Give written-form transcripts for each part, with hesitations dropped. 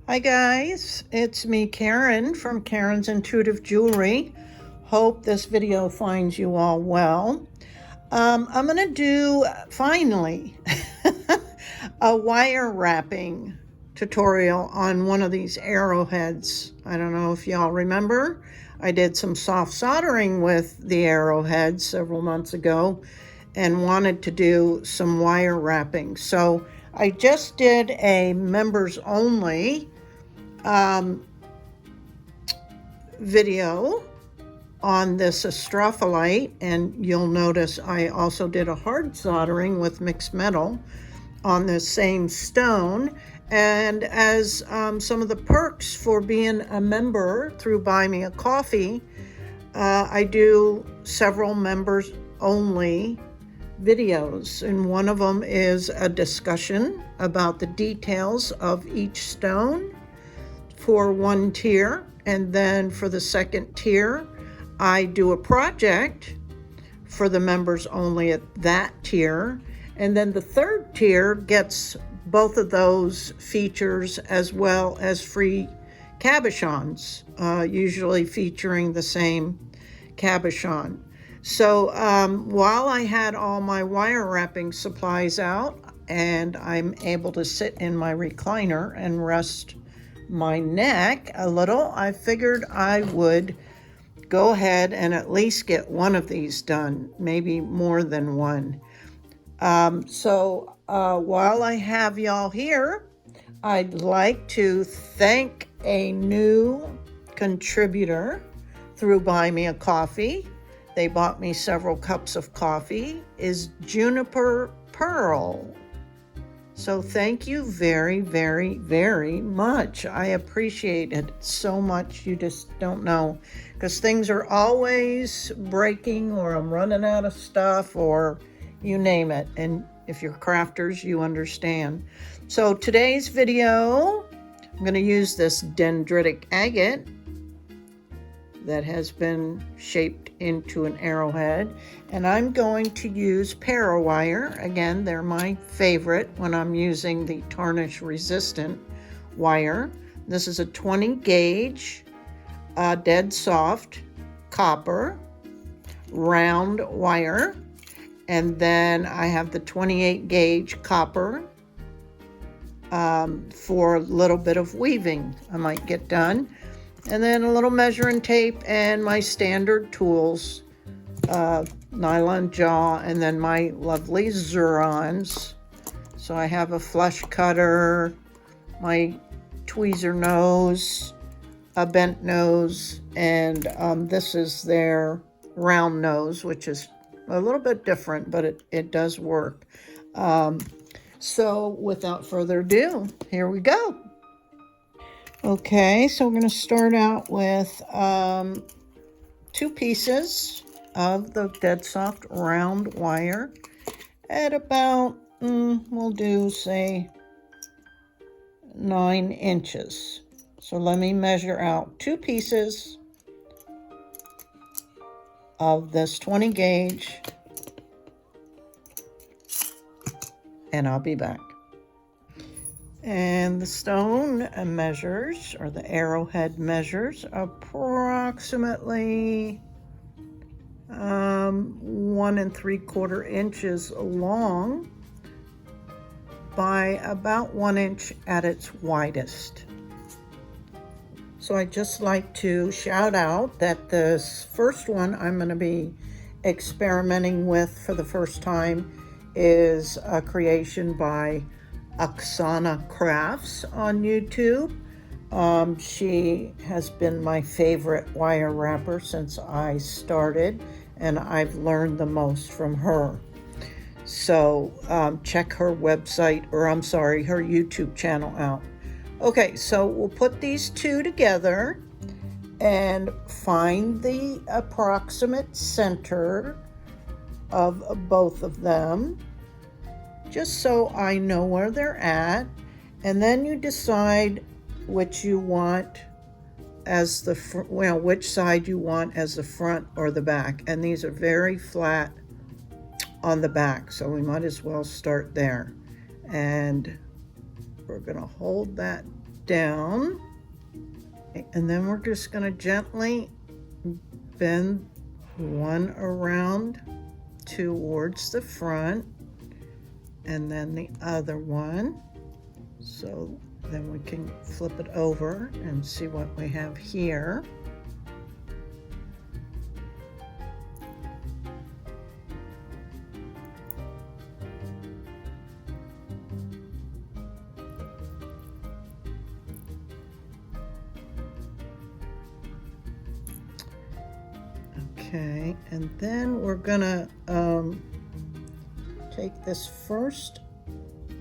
Hi guys, it's me Karen from Karen's Intuitive Jewelry. Hope this video finds you all well. I'm gonna do finally a wire wrapping tutorial on one of these arrowheads. I don't know if y'all remember, I did some soft soldering with the arrowhead several months ago and wanted to do some wire wrapping. So I just did a members only video on this astrophyllite, and you'll notice I also did a hard soldering with mixed metal on the same stone. And as some of the perks for being a member through Buy Me a Coffee, I do several members only videos, and one of them is a discussion about the details of each stone for one tier, and then for the second tier I do a project for the members only at that tier, and then the third tier gets both of those features as well as free cabochons, usually featuring the same cabochon. So while I had all my wire wrapping supplies out and I'm able to sit in my recliner and rest my neck a little, I figured I would go ahead and at least get one of these done, maybe more than one. So while I have y'all here, I'd like to thank a new contributor through Buy Me a Coffee. They bought me several cups of coffee, is Juniper Pearl. So thank you very, very, very much. I appreciate it so much. You just don't know, because things are always breaking, or I'm running out of stuff, or you name it. And if you're crafters, you understand. So today's video, I'm going to use this dendritic agate that has been shaped into an arrowhead, and I'm going to use parawire. Again, they're my favorite when I'm using the tarnish resistant wire. This is a 20 gauge dead soft copper round wire, and then I have the 28 gauge copper for a little bit of weaving I might get done. And then a little measuring tape and my standard tools, nylon jaw, and then my lovely Xurons. So I have a flush cutter, my tweezer nose, a bent nose, and this is their round nose, which is a little bit different, but it does work. So without further ado, here we go. Okay, so we're going to start out with 2 pieces of the dead soft round wire at about, we'll do, say, 9 inches. So let me measure out 2 pieces of this 20 gauge, and I'll be back. And the stone measures, or the arrowhead measures, approximately 1 3/4 inches long by about 1 inch at its widest. So I'd just like to shout out that this first one I'm going to be experimenting with for the first time is a creation by Oksana Crafts on YouTube. She has been my favorite wire wrapper since I started, and I've learned the most from her. So check her website, or I'm sorry, her YouTube channel out. Okay, so we'll put these 2 together and find the approximate center of both of them, just so I know where they're at. And then you decide which you want as the which side you want as the front or the back. And these are very flat on the back, so we might as well start there. And we're going to hold that down. And then we're just going to gently bend one around towards the front and then the other one. So then we can flip it over and see what we have here. Okay, and then we're gonna take this first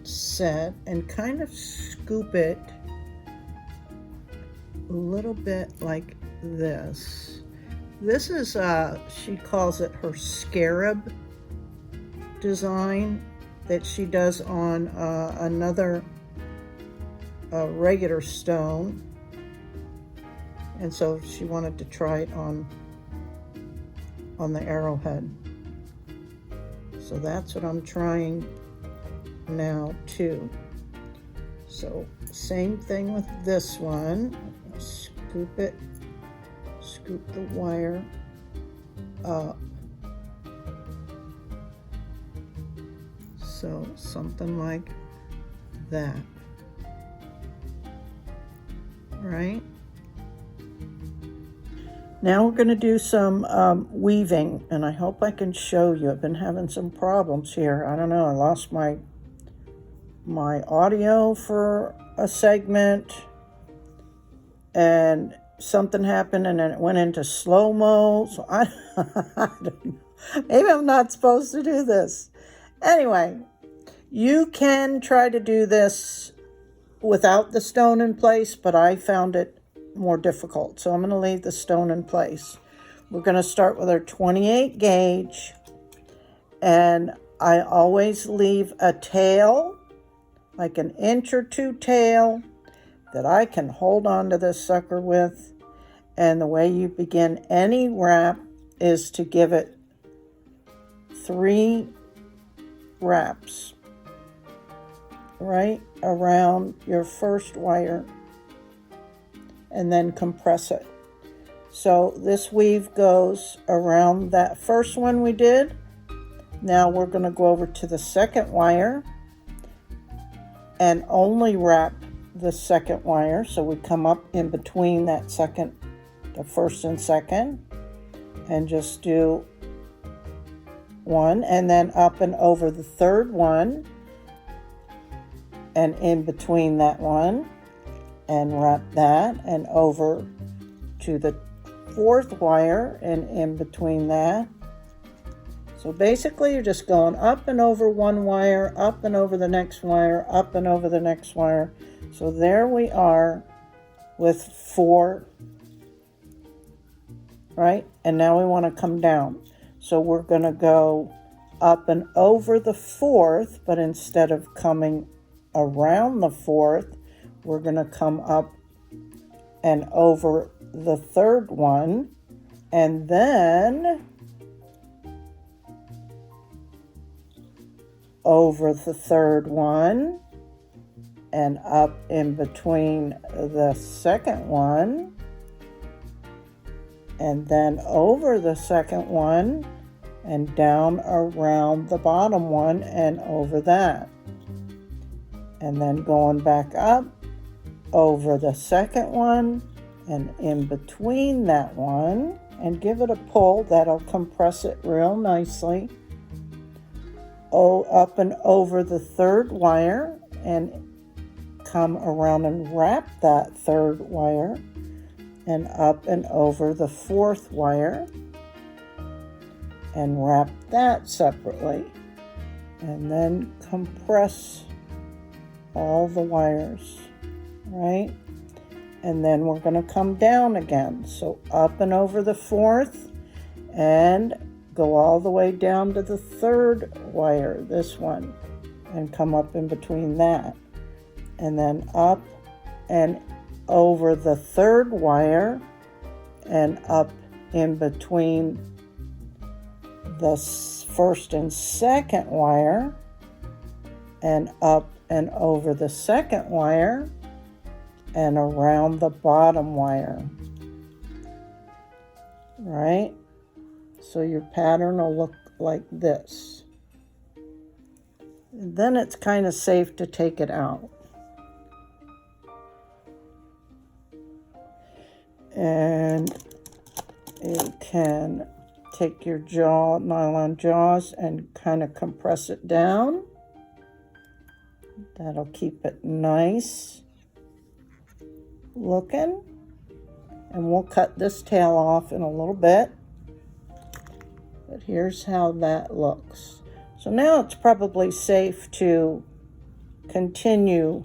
set and kind of scoop it a little bit like this. This is, she calls it her scarab design that she does on another regular stone. And so she wanted to try it on the arrowhead. So that's what I'm trying now too. So same thing with this one. Scoop it, scoop the wire up. So something like that, right? Now we're going to do some weaving, and I hope I can show you. I've been having some problems here. I don't know, I lost my audio for a segment, and something happened, and then it went into slow-mo, so I don't know. Maybe I'm not supposed to do this. Anyway, you can try to do this without the stone in place, but I found it more difficult, so I'm going to leave the stone in place. We're going to start with our 28 gauge, and I always leave a tail, like an inch or two tail, that I can hold on to this sucker with. And the way you begin any wrap is to give it 3 wraps right around your first wire, and then compress it. So this weave goes around that first one we did. Now we're going to go over to the second wire and only wrap the second wire. So we come up in between that second, the first and second, and just do one, and then up and over the third one and in between that one, and wrap that, and over to the fourth wire and in between that. So basically you're just going up and over one wire, up and over the next wire, up and over the next wire. So there we are with 4, right? And now we want to come down. So we're going to go up and over the fourth, but instead of coming around the fourth, we're going to come up and over the third one, and then over the third one, and up in between the second one, and then over the second one, and down around the bottom one and over that. And then going back up over the second one and in between that one, and give it a pull. That'll compress it real nicely. Oh, up and over the third wire, and come around and wrap that third wire, and up and over the fourth wire, and wrap that separately, and then compress all the wires, right? And then we're going to come down again. So up and over the fourth, and go all the way down to the third wire, this one, and come up in between that, and then up and over the third wire, and up in between the first and second wire, and up and over the second wire, and around the bottom wire, right? So your pattern will look like this. And then it's kind of safe to take it out. And you can take your nylon jaws and kind of compress it down. That'll keep it nice looking. And we'll cut this tail off in a little bit. But here's how that looks. So now it's probably safe to continue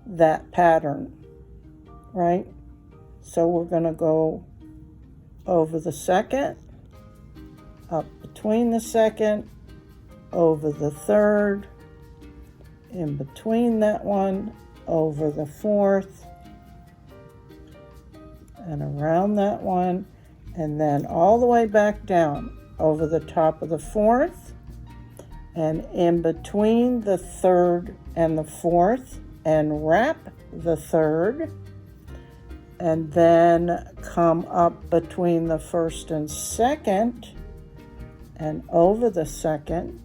that pattern, right? So we're going to go over the second, up between the second, over the third, in between that one, over the fourth, and around that one, and then all the way back down over the top of the fourth, and in between the third and the fourth, and wrap the third, and then come up between the first and second, and over the second,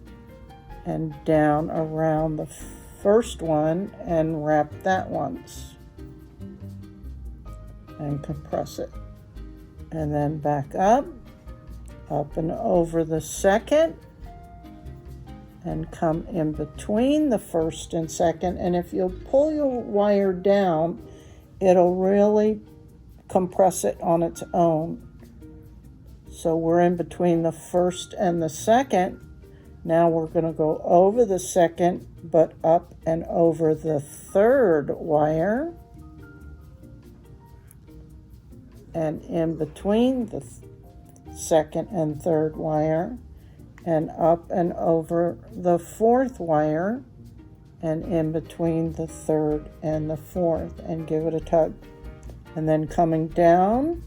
and down around the first one, and wrap that once, and compress it. And then back up and over the second, and come in between the first and second. And if you'll pull your wire down, it'll really compress it on its own. So we're in between the first and the second. Now we're going to go over the second, but up and over the third wire, and in between the second and third wire, and up and over the fourth wire, and in between the third and the fourth, and give it a tug. And then coming down,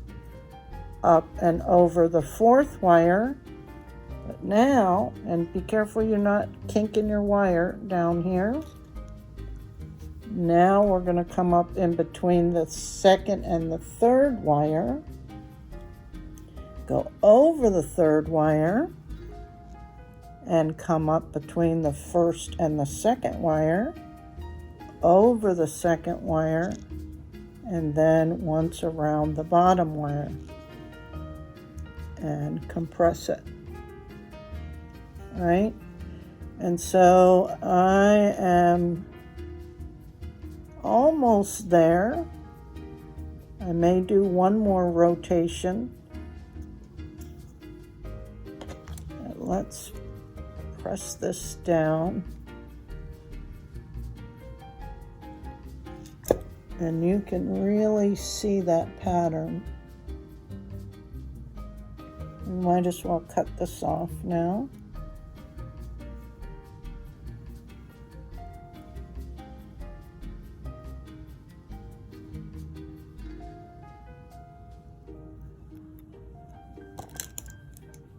up and over the fourth wire. But now, and be careful you're not kinking your wire down here. Now we're going to come up in between the second and the third wire, go over the third wire, and come up between the first and the second wire, over the second wire, and then once around the bottom wire, and compress it. Right? And so I am almost there. I may do one more rotation. Let's press this down. And you can really see that pattern. We might as well cut this off now.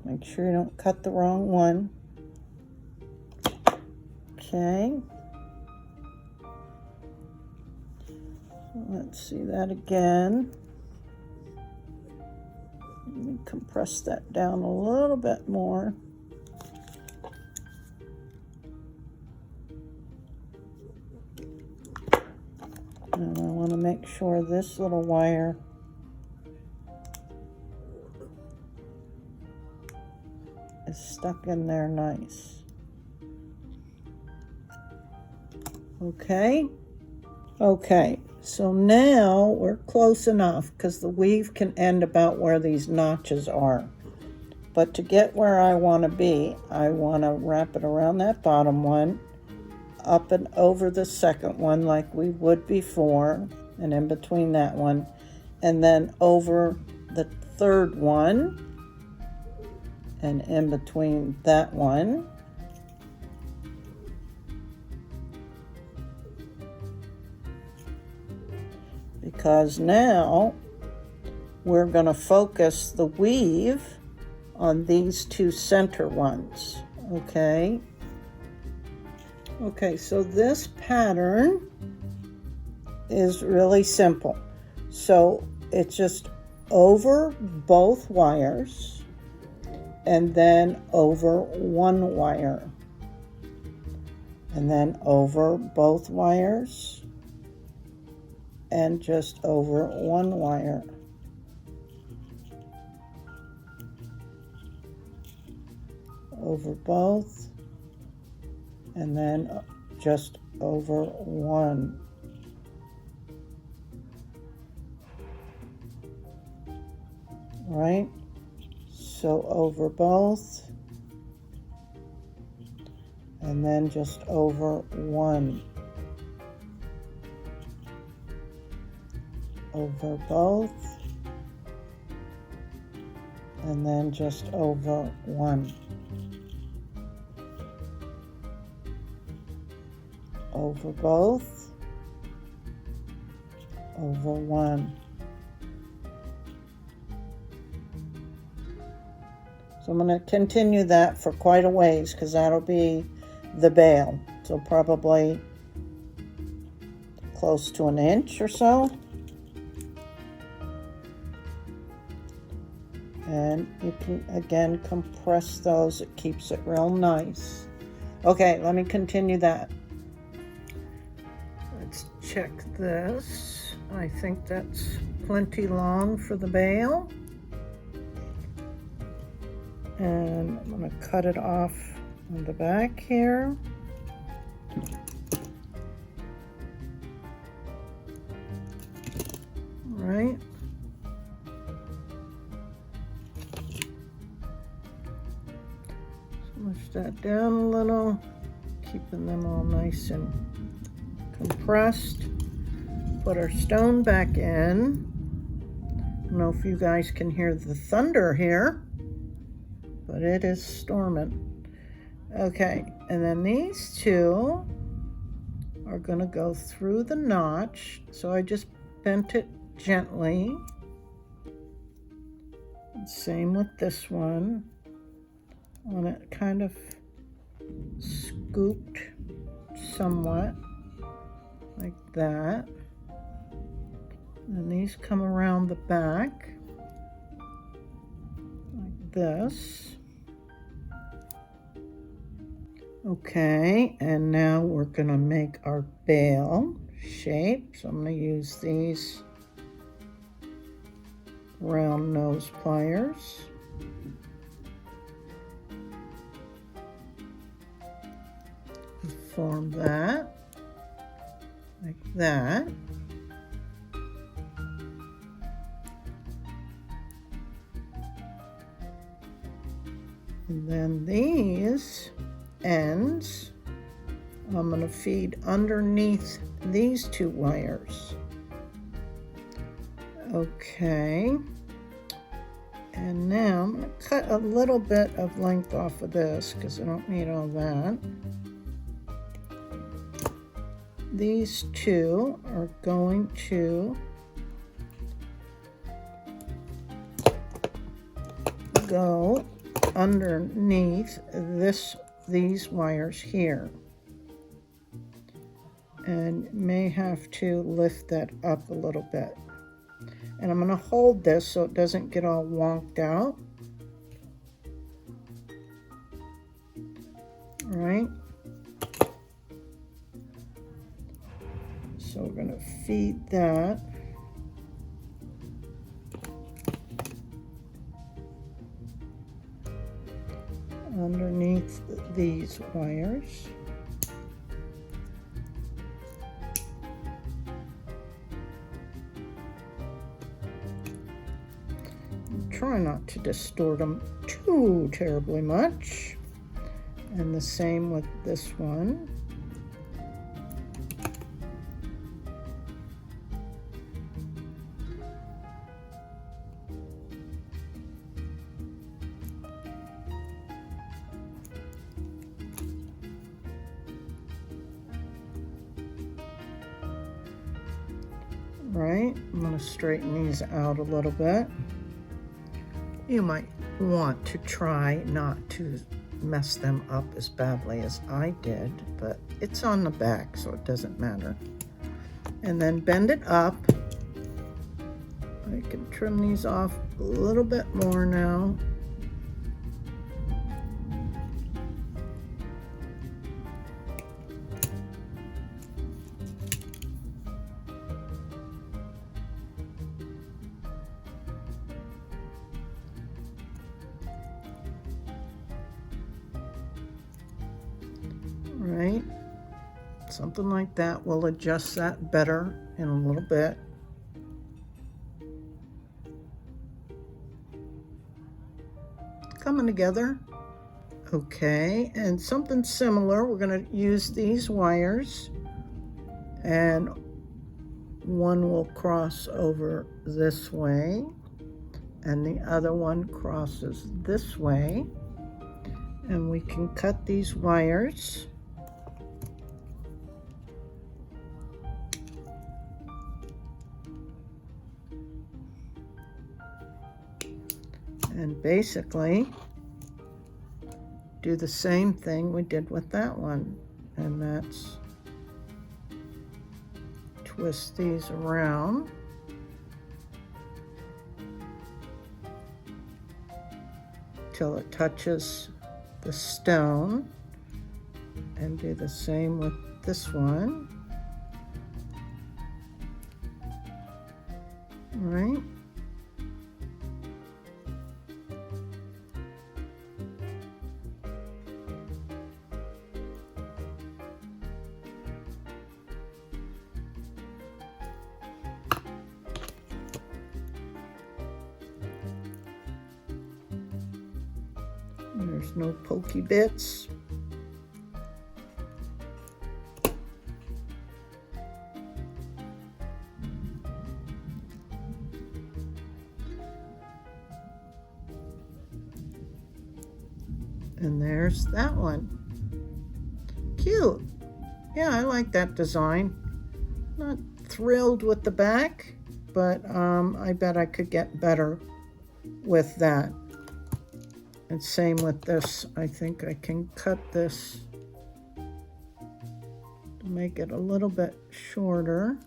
Make sure you don't cut the wrong one. Okay. Let's see that again. Let me compress that down a little bit more. And I want to make sure this little wire is stuck in there nice. Okay. Okay, so now we're close enough because the weave can end about where these notches are. But to get where I want to be, I want to wrap it around that bottom one, up and over the second one like we would before, and in between that one, and then over the third one, and in between that one, because now we're going to focus the weave on these two center ones. Okay, so this pattern is really simple. So it's just over both wires and then over one wire, and then over both wires and just over one wire. Over both and then just over one. Right? So over both and then just over one. Over both and then just over one. Over both, over one. So I'm going to continue that for quite a ways because that'll be the bail. So probably close to an inch or so. And you can again compress those, it keeps it real nice. Okay, let me continue that. Let's check this. I think that's plenty long for the bail. And I'm going to cut it off on the back here. All right. Push that down a little, keeping them all nice and compressed. Put our stone back in. I don't know if you guys can hear the thunder here, but it is storming. Okay, and then these two are going to go through the notch. So I just bent it gently. Same with this one. I want it kind of scooped somewhat like that. And these come around the back like this. Okay, and now we're going to make our bail shape. So I'm going to use these round nose pliers. Form that like that. And then these ends, I'm going to feed underneath these two wires. Okay. And now I'm going to cut a little bit of length off of this because I don't need all that. These two are going to go underneath these wires here, and may have to lift that up a little bit. And I'm going to hold this so it doesn't get all wonked out. All right. So we're going to feed that underneath these wires. Try not to distort them too terribly much. And the same with this one. Right, I'm going to straighten these out a little bit. You might want to try not to mess them up as badly as I did, but it's on the back, so it doesn't matter. and then bend it up. I can trim these off a little bit more now. Right, something like that. We'll adjust that better in a little bit. Coming together. Okay, and something similar, we're going to use these wires, and one will cross over this way and the other one crosses this way, and we can cut these wires. And basically do the same thing we did with that one, and that's twist these around till it touches the stone, and do the same with this one. All right. There's no pokey bits. And there's that one. Cute. Yeah, I like that design. Not thrilled with the back, but I bet I could get better with that. And same with this. I think I can cut this to make it a little bit shorter.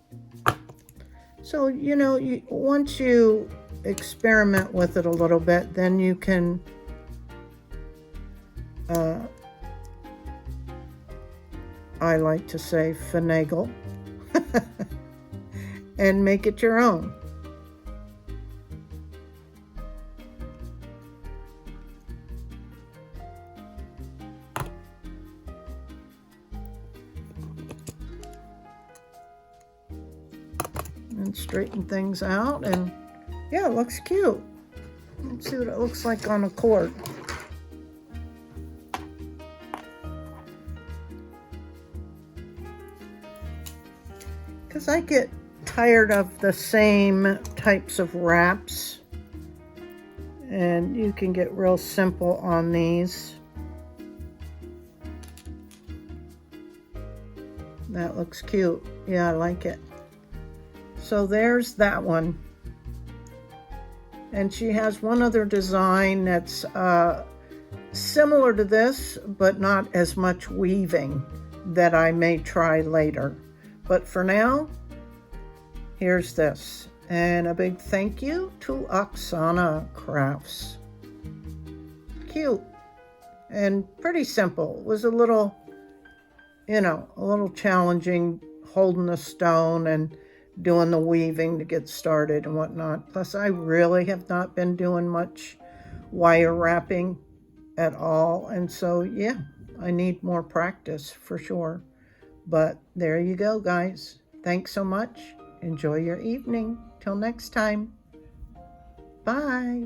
So, you know, once you experiment with it a little bit, then you can I like to say finagle and make it your own. And straighten things out, and yeah, it looks cute. Let's see what it looks like on a cord. Because I get tired of the same types of wraps, and you can get real simple on these. That looks cute. Yeah, I like it. So there's that one. And she has one other design that's similar to this, but not as much weaving, that I may try later. But for now, here's this. And a big thank you to Oksana Crafts. Cute and pretty simple. It was a little, you know, a little challenging holding the stone and doing the weaving to get started and whatnot. Plus, I really have not been doing much wire wrapping at all. And so, yeah, I need more practice for sure. But there you go, guys. Thanks so much. Enjoy your evening. Till next time. Bye.